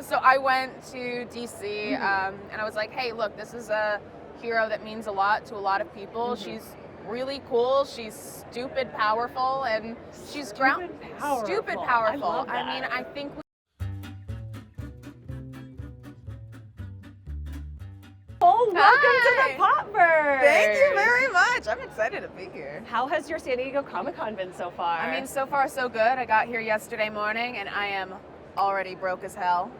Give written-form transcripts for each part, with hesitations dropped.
So I went to DC, and I was like, hey, look, this is a hero that means a lot to a lot of people. She's really cool. She's stupid powerful, and she's stupid powerful. I mean, I think welcome to the Popverse. Thank you very much. I'm excited to be here. How has your San Diego Comic-Con been so far? I mean, so far so good. I got here yesterday morning, and I am already broke as hell.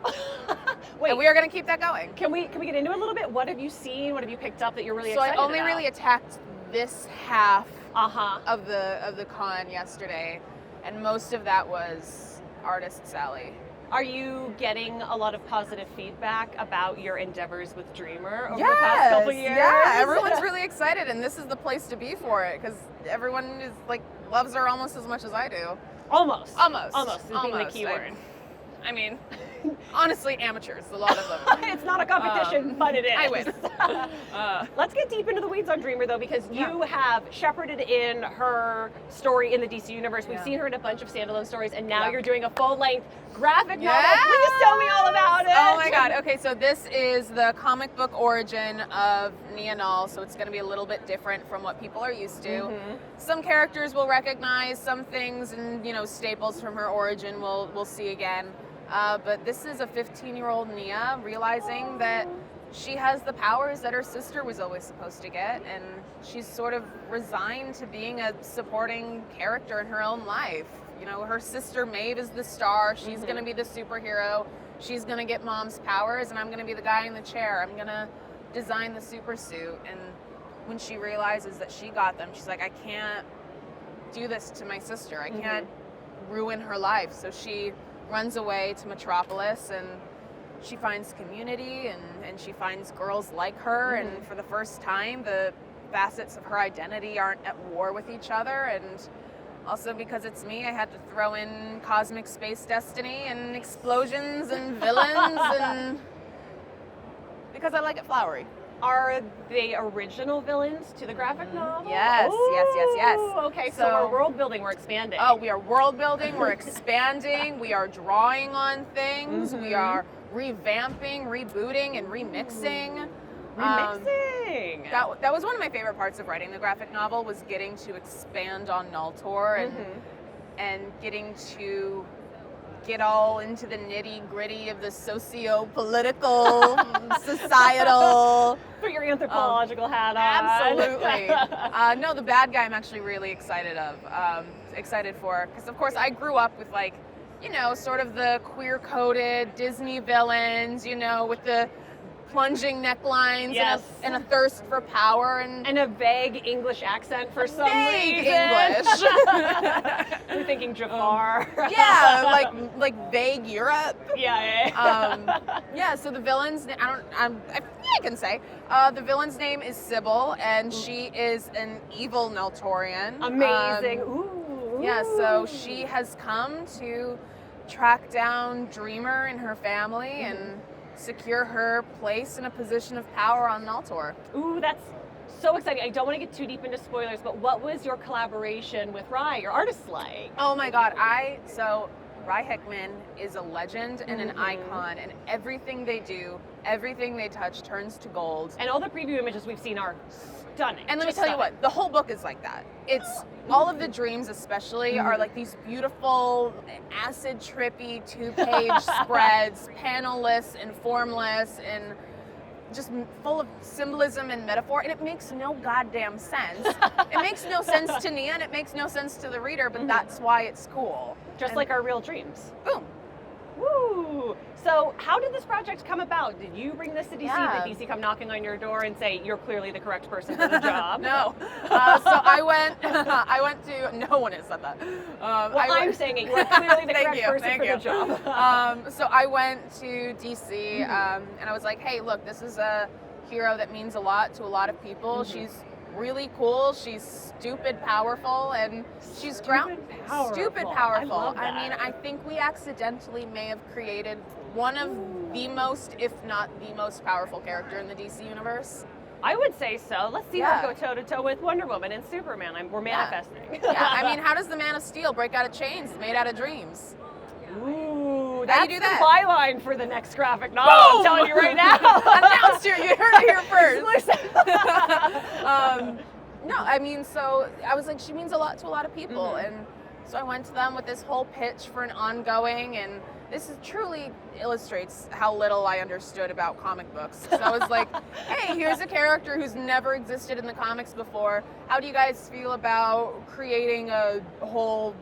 Wait, and we are going to keep that going. Can we get into it a little bit? What have you seen? What have you picked up that you're really excited about? So I only really attacked this half of the con yesterday, and most of that was Artist Sally. Are you getting a lot of positive feedback about your endeavors with Dreamer over Yes, the past couple years? Yeah, everyone's really excited, and this is the place to be for it because everyone is like loves her almost as much as I do. Almost is being the key word. I mean, honestly, amateurs, a lot of them. It's not a competition, but it is. I win. Let's get deep into the weeds on Dreamer, though, because you have shepherded in her story in the DC universe. We've seen her in a bunch of standalone stories, and now you're doing a full-length graphic novel. Please tell me all about it. Oh my God. Okay, so this is the comic book origin of Nia Null, so it's going to be a little bit different from what people are used to. Some characters will recognize, some things and staples from her origin we'll see again. But this is a 15-year-old Nia realizing that she has the powers that her sister was always supposed to get, and she's sort of resigned to being a supporting character in her own life. Her sister Maeve is the star. She's going to be the superhero. She's going to get mom's powers, and I'm going to be the guy in the chair. I'm going to design the super suit. And when she realizes that she got them, she's like, I can't do this to my sister. I can't ruin her life. So she runs away to Metropolis, and she finds community, and she finds girls like her, and for the first time the facets of her identity aren't at war with each other. And also, because it's me, I had to throw in cosmic space destiny and explosions and villains, and because I like it flowery. Are they original villains to the graphic novel? Yes, yes. Okay, so we're world building, we're expanding. Oh, we are world building, we're expanding, we are drawing on things, we are revamping, rebooting, and remixing. Remixing! That was one of my favorite parts of writing the graphic novel, was getting to expand on Nultor and getting to get all into the nitty-gritty of the socio-political, societal. Put your anthropological hat on. Absolutely. No, the bad guy I'm actually really excited for, because of course I grew up with sort of the queer-coded Disney villains, with the plunging necklines and a thirst for power and a vague English accent for some reason. English. We're thinking Jafar. Yeah, like vague Europe. Yeah. So the villain's I can say the villain's name is Sybil, and she is an evil Nultorian. Amazing. Ooh. Yeah, so she has come to track down Dreamer and her family and secure her place in a position of power on Nultor. Ooh, that's so exciting. I don't want to get too deep into spoilers, but what was your collaboration with Rye, your artist, like? Oh my God, Rye Hickman is a legend and an icon, and everything they do, everything they touch turns to gold. And all the preview images we've seen are stunning. And let me tell you what, the whole book is like that. It's all of the dreams especially are like these beautiful acid trippy 2-page spreads, panelless and formless and just full of symbolism and metaphor, and it makes no goddamn sense. It makes no sense to Nia, and it makes no sense to the reader, but that's why it's cool. Just like our real dreams. Boom. Woo! So how did this project come about? Did you bring this to DC? Did DC come knocking on your door and say, you're clearly the correct person for the job? No. So I went to, no one has said that. I'm saying it, you are clearly the correct person for the job. So I went to DC, and I was like, hey, look, this is a hero that means a lot to a lot of people. She's really cool. She's stupid powerful, and she's stupid powerful. I mean, I think we accidentally may have created one of the most, if not the most powerful character in the DC universe. I would say so. Let's see her go toe-to-toe with Wonder Woman and Superman. We're manifesting. I mean, how does the Man of Steel break out of chains made out of dreams? Ooh, Ooh, that's How do you do that? the byline for the next graphic novel. I'm Boom! telling you right now. Announced you heard it here first. Exclusive. No, I mean, so I was like, she means a lot to a lot of people. Mhm. And so I went to them with this whole pitch for an ongoing, and this truly illustrates how little I understood about comic books. So I was like, hey, here's a character who's never existed in the comics before. How do you guys feel about creating a whole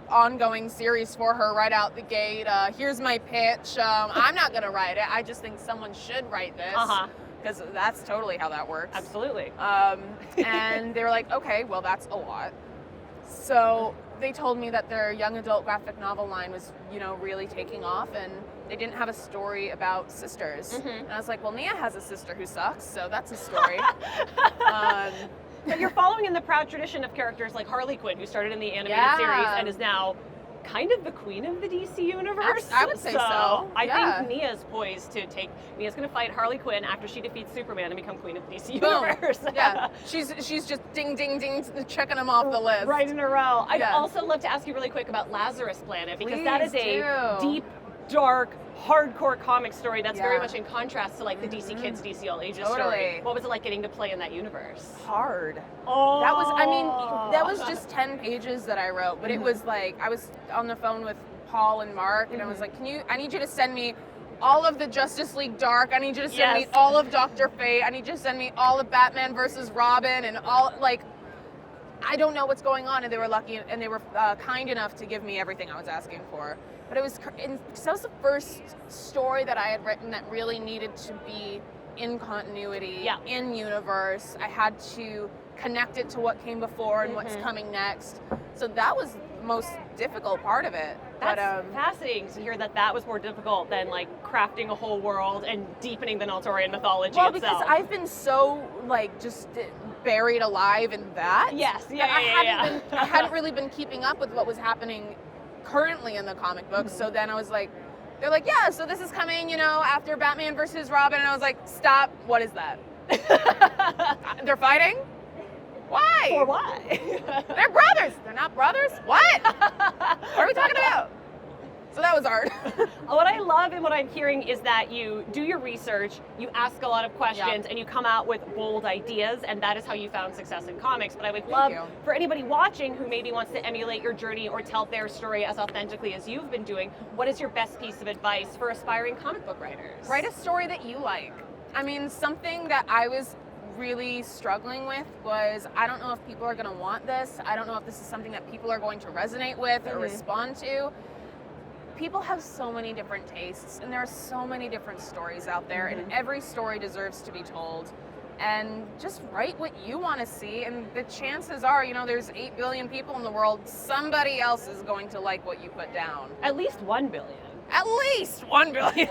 ongoing series for her right out the gate? Here's my pitch. I'm not going to write it. I just think someone should write this. Because that's totally how that works. Absolutely. And they were like, okay, well, that's a lot. So they told me that their young adult graphic novel line was, really taking off, and they didn't have a story about sisters. And I was like, well, Nia has a sister who sucks, so that's a story. But you're following in the proud tradition of characters like Harley Quinn, who started in the animated series and is now kind of the queen of the DC universe. I would say so. I think Nia's poised to Nia's going to fight Harley Quinn after she defeats Superman and become queen of the DC universe. Yeah, she's just ding, ding, ding, checking them off the list. Right in a row. I'd also love to ask you really quick about Lazarus Planet, because that is a deep, dark, hardcore comic story that's very much in contrast to like the DC Kids, DC All Ages story. What was it like getting to play in that universe? Hard. Oh. That was just 10 pages that I wrote, but it was like, I was on the phone with Paul and Mark, and I was like, I need you to send me all of the Justice League Dark. I need you to send me all of Dr. Fate. I need you to send me all of Batman versus Robin, and all, like, I don't know what's going on. And they were lucky, and they were kind enough to give me everything I was asking for. But so that was the first story that I had written that really needed to be in continuity, in universe. I had to connect it to what came before and what's coming next. So that was the most difficult part of it. That's fascinating to hear that was more difficult than like crafting a whole world and deepening the Naltorian mythology itself. Well, because I've been so like just buried alive in that. I hadn't really been keeping up with what was happening currently in the comic books. So then I was like, they're like, yeah, so this is coming, after Batman versus Robin. And I was like, stop, what is that? They're fighting? Why? For why? They're brothers. They're not brothers? What? What are we talking about? So that was hard. What I love and what I'm hearing is that you do your research, you ask a lot of questions, and you come out with bold ideas, and that is how you found success in comics. But I would love for anybody watching who maybe wants to emulate your journey or tell their story as authentically as you've been doing, what is your best piece of advice for aspiring comic book writers? Write a story that you like. I mean, something that I was really struggling with was, I don't know if people are going to want this. I don't know if this is something that people are going to resonate with or respond to. People have so many different tastes, and there are so many different stories out there, and every story deserves to be told. And just write what you want to see, and the chances are, there's 8 billion people in the world. Somebody else is going to like what you put down. At least 1 billion. At least 1 billion.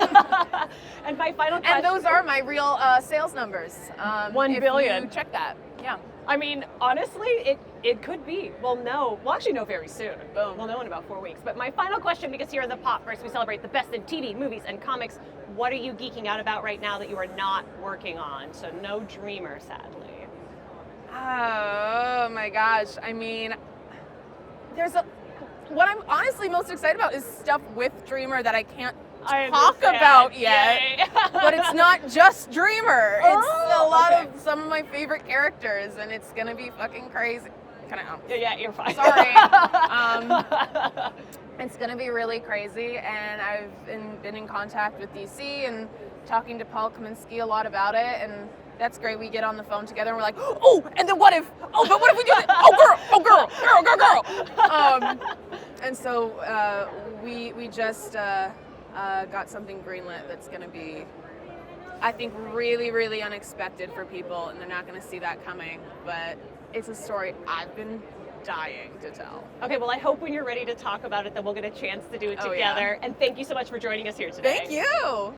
And my final question. And those are my real sales numbers. 1 billion. You check that. Yeah. I mean, honestly, it could be. We'll actually know very soon. Boom. We'll know in about 4 weeks. But my final question, because here in the Popverse, we celebrate the best in TV, movies, and comics. What are you geeking out about right now that you are not working on? So no Dreamer, sadly. Oh my gosh. I mean, what I'm honestly most excited about is stuff with Dreamer that I can't talk about yet. But it's not just Dreamer. It's a lot of some of my favorite characters, and it's gonna be fucking crazy. Yeah, you're fine. Sorry. It's gonna be really crazy, and I've been in contact with DC and talking to Paul Kaminsky a lot about it, and that's great. We get on the phone together and we're like, oh, and then what if we do it? Oh, girl. And so we just got something greenlit that's going to be, I think, really, really unexpected for people, and they're not going to see that coming. But it's a story I've been dying to tell. Okay, well, I hope when you're ready to talk about it that we'll get a chance to do it together. And thank you so much for joining us here today. Thank you.